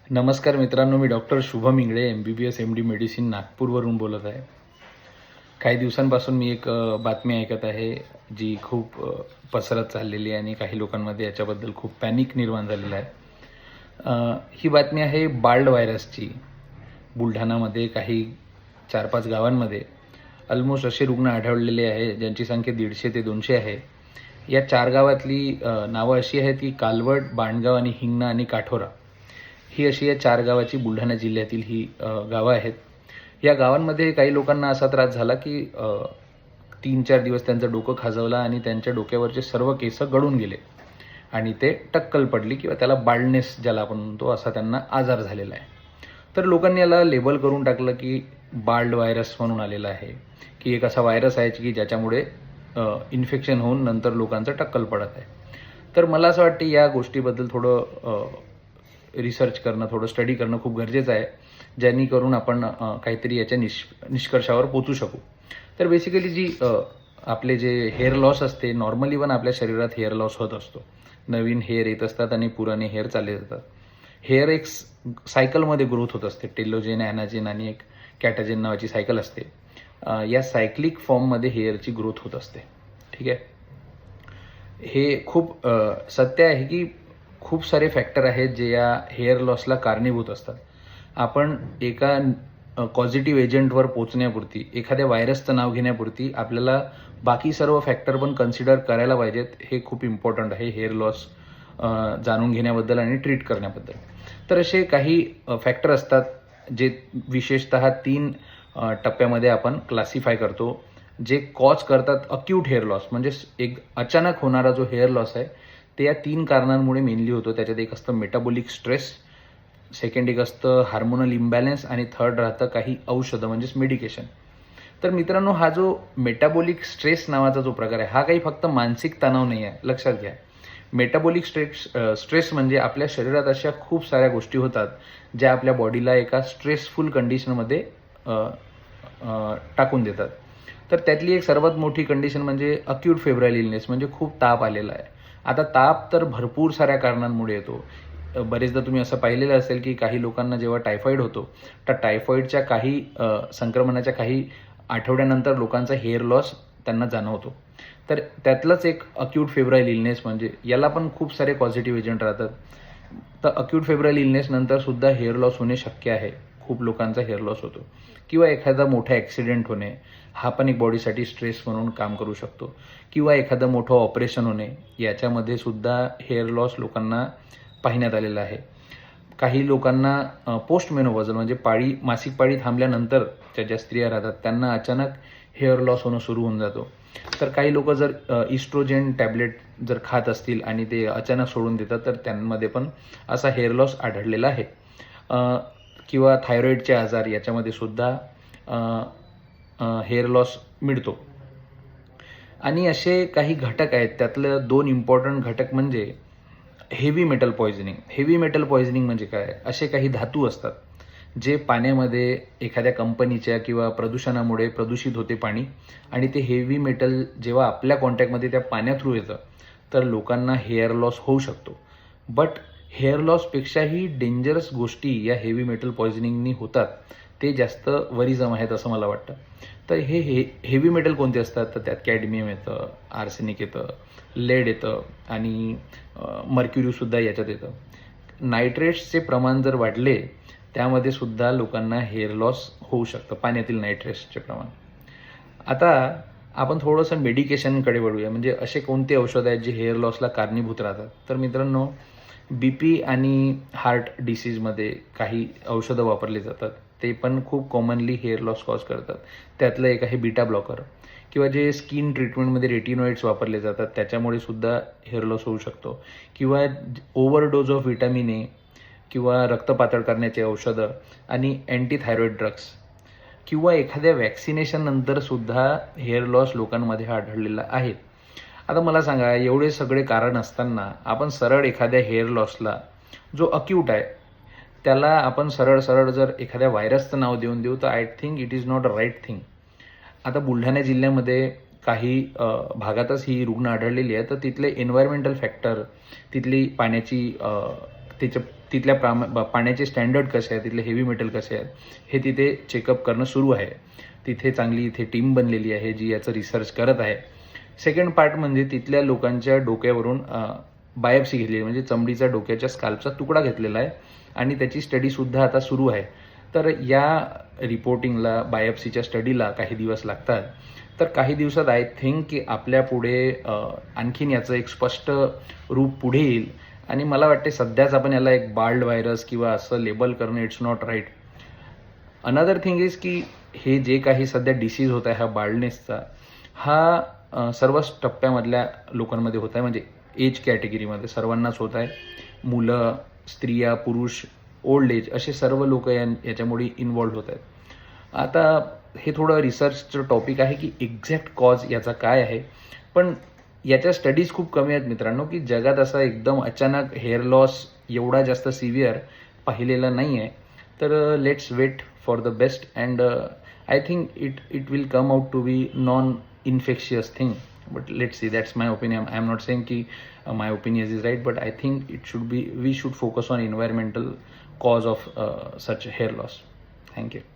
नमस्कार मित्रांनो, मी doctor Shubham Ingle MBBS MD medicine नागपूरवरून बोलत आहे. काही दिवसांपासून मी एक बातमी ऐकत आहे जी खूप पसरत चाललेली आहे आणि काही लोकांमध्ये याच्याबद्दल खूप पॅनिक निर्माण झालेला आहे. ही बातमी आहे बाल्ड व्हायरसची. बुलढाणामध्ये काही 4-5 गावांमध्ये ऑलमोस्ट असे रुग्ण आढळलेले आहे ज्यांची संख्या 150 ते 200 आहे. या 4 गावातली नावं अशी आहेत की कालवड, बाणगाव आणि हिंगणा आणि काठोरा. ही अशी या 4 गावाची बुलढाणा जिल्ह्यातील ही गावं आहेत. या गावांमध्ये काही लोकांना असा त्रास झाला की 3-4 दिवस त्यांचं डोकं खाजवलं आणि त्यांच्या डोक्यावरचे सर्व केस गळून गेले आणि ते टक्कल पडली किंवा त्याला बाल्डनेस ज्याला आपण म्हणतो असा त्यांना आजार झालेला आहे. तर लोकांनी याला लेबल करून टाकलं की बाल्ड व्हायरस म्हणून आलेला आहे, की एक असा व्हायरस आहे की ज्याच्यामुळे इन्फेक्शन होऊन नंतर लोकांचं टक्कल पडत आहे. तर मला असं वाटतं या गोष्टीबद्दल थोडं रिसर्च करणं, थोडं स्टडी करणं खूप गरजेचं आहे, ज्यांनी करून आपण काहीतरी याच्या निष्कर्षावर पोहोचू शकू. तर बेसिकली जी आपले जे हेअर लॉस असते, नॉर्मली पण आपल्या शरीरात हेअर लॉस होत असतो. नवीन हेअर येत असतात आणि पुराणे हेअर चालले जातात. हेअर एक सायकलमध्ये ग्रोथ होत असते. टेलोजेन, ॲनाजेन आणि एक कॅटाजेन नावाची सायकल असते. या सायक्लिक फॉर्ममध्ये हेअरची ग्रोथ होत असते. ठीक आहे. हे खूप सत्य आहे की खूप सारे फॅक्टर आहेत जे या हेअर लॉसला कारणीभूत असतात. आपण एका पॉझिटिव्ह एजंटवर पोचण्यापुरती, एखाद्या व्हायरसचं नाव घेण्यापुरती आपल्याला बाकी सर्व फॅक्टर पण कन्सिडर करायला पाहिजेत. हे खूप इम्पॉर्टंट आहे हेअर लॉस जाणून घेण्याबद्दल आणि ट्रीट करण्याबद्दल. तर असे काही फॅक्टर असतात जे विशेषतः 3 टप्प्यामध्ये आपण क्लासिफाय करतो, जे कॉज करतात अक्यूट हेअर लॉस. म्हणजे एक अचानक होणारा जो हेअर लॉस आहे ते या 3 कारणांमुळे मेनली होतो. त्याच्यात एक असतं मेटाबॉलिक स्ट्रेस, सेकंड एक असतं हार्मोनल इम्बॅलन्स आणि थर्ड राहतं काही औषधं म्हणजेच मेडिकेशन. तर मित्रांनो, हा जो मेटाबॉलिक स्ट्रेस नावाचा जो प्रकार आहे हा काही फक्त मानसिक तणाव नाही आहे, लक्षात घ्या. मेटाबॉलिक स्ट्रेस म्हणजे आपल्या शरीरात अशा खूप साऱ्या गोष्टी होतात ज्या आपल्या बॉडीला एका स्ट्रेसफुल कंडिशनमध्ये टाकून देतात. तर त्यातली एक सर्वात मोठी कंडिशन म्हणजे अक्यूट फेब्राईल इलनेस, म्हणजे खूप ताप आलेला आहे. आता ताप तर भरपूर साऱ्या कारणांमुळे येतो. बरेचदा तुम्ही असं पाहिलेलं असेल की काही लोकांना जेव्हा टायफॉईड होतो, तर टायफॉईडच्या काही संक्रमणाच्या काही आठवड्यानंतर लोकांचा हेअर लॉस त्यांना जाणवतो. तर त्यातलंच एक अक्यूट फेब्राईल इलनेस, म्हणजे याला पण खूप सारे पॉझिटिव्ह एजंट राहतात. तर अक्यूट फेब्राईल इलनेस नंतर सुद्धा हेअर लॉस होणे शक्य आहे. खूप लोकांचा हेअर लॉस होतो. किंवा एखादा मोठा ॲक्सिडेंट होणे, हा पण एक बॉडीसाठी स्ट्रेस म्हणून काम करू शकतो. किंवा एखादं मोठं ऑपरेशन होणे, याच्यामध्ये सुद्धा हेअर लॉस लोकांना पाहण्यात आलेलं आहे. काही लोकांना पोस्ट मेनोपॉजल म्हणजे मासिक पाळी थांबल्यानंतरच्या ज्या स्त्रिया राहतात त्यांना अचानक हेअर लॉस होणं सुरू होऊन जातो. तर काही लोक जर इस्ट्रोजेन टॅबलेट जर खात असतील आणि ते अचानक सोडून देतात तर त्यांमध्ये पण असा हेअर लॉस आढळलेला आहे. किंवा थायरॉईडचे आजार, याच्यामध्ये सुद्धा हेअर लॉस मिळतो. आणि असे काही घटक आहेत, त्यातलं 2 इम्पॉर्टंट घटक म्हणजे heavy metal poisoning. Heavy metal poisoning म्हणजे काय? असे काही धातू असतात जे पाण्यामध्ये एखाद्या कंपनीच्या किंवा प्रदूषणामुळे प्रदूषित होते पाणी, आणि ते हेवी मेटल जेव्हा आपल्या कॉन्टॅक्टमध्ये त्या पाण्या थ्रू येतं तर लोकांना हेअर लॉस होऊ शकतो. बट हेअर लॉसपेक्षाही डेंजरस गोष्टी या हेवी मेटल पॉयझनिंगनी होतात, ते जास्त वरिजम आहेत असं मला वाटतं. तर हेवी मेटल कोणते असतात? तर त्यात कॅडमियम येतं, आर्सेनिक येतं, लेड येतं आणि मर्क्युरीसुद्धा याच्यात येतं. नायट्रेट्सचे प्रमाण जर वाढले त्यामध्ये सुद्धा लोकांना हेअर लॉस होऊ शकतं, पाण्यातील नायट्रेट्सचे प्रमाण. आता आपण थोडंसं मेडिकेशनकडे वळूया. म्हणजे असे कोणते औषध आहेत जे हेअर लॉसला कारणीभूत राहतात? तर मित्रांनो, BP आणि हार्ट डिसीजमध्ये काही औषधं वापरली जातात. ते पण खूप कॉमनली हेअर लॉस कॉज करतात. त्यातलं एक आहे बीटा ब्लॉकर. किंवा जे स्किन ट्रीटमेंटमध्ये रेटिनॉइड्स वापरले जातात त्याच्यामुळे सुद्धा हेअर लॉस होऊ शकतो. किंवा ओव्हरडोज ऑफ व्हिटॅमिन ए, किंवा रक्त पातळ करण्याचे औषधं आणि अँटीथायरॉइड ड्रग्स, किंवा एखाद्या वॅक्सिनेशन नंतर सुद्धा हेअर लॉस लोकांमध्ये आढळलेला आहे. आता मला सांगा, एवढे सगळे कारण असताना आपण सरळ एखाद्या हेअर लॉसला जो अक्यूट आहे त्याला आपण सरळ सरळ जर एखाद्या व्हायरसचं नाव देऊ तर I think it is not a right thing. आता बुलढाणा जिल्ह्यामध्ये काही भागातच ही रुग्ण आढळलेली आहे. तर तिथले एन्व्हायरमेंटल फॅक्टर, तिथली पाण्याची त्याचं तिथल्या पाण्याचे स्टँडर्ड कसे आहेत, तिथले हेवी मेटल कसे आहेत हे तिथे चेकअप करणं सुरू आहे. तिथे चांगली इथे टीम बनलेली आहे जी याचं रिसर्च करत आहे. सेकंड पार्ट म्हणजे तिथल्या लोकांच्या डोक्यावरून बायोप्सी घेतलेली, म्हणजे चमडीचा डोक्याच्या स्काल्पचा तुकडा घेतलेला आहे आणि त्याची स्टडीसुद्धा आता सुरू आहे. तर या रिपोर्टिंगला, बायोप्सीच्या स्टडीला काही दिवस लागतात. तर काही दिवसात आय थिंक की आपल्या पुढे आणखीन याचं एक स्पष्ट रूप पुढे येईल आणि मला वाटते सध्याच आपण याला एक बाल्ड व्हायरस किंवा असं लेबल करणं it's not right. Another thing is की हे जे काही सध्या डिसीज होत आहे हा बाल्डनेसचा, हा सर्वच टप्प्यामधल्या लोकांमध्ये होत आहे, म्हणजे एज कॅटेगरीमध्ये सर्वांनाच होत आहे. मुलं, स्त्रिया, पुरुष, ओल्ड एज असे सर्व लोक याच्यामुळे इन्वॉल्ड होत आहेत. आता हे थोडं रिसर्चचं टॉपिक आहे की एक्झॅक्ट कॉज याचा काय आहे, पण याच्या स्टडीज खूप कमी आहेत मित्रांनो, की जगात असा एकदम अचानक हेअर लॉस एवढा जास्त सिव्हिअर पाहिलेला नाही आहे. तर let's wait for the best and I think it will come out to be non infectious thing. But let's see, that's my opinion. I am not saying ki my opinion is right, but I think we should focus on environmental cause of such hair loss. Thank you.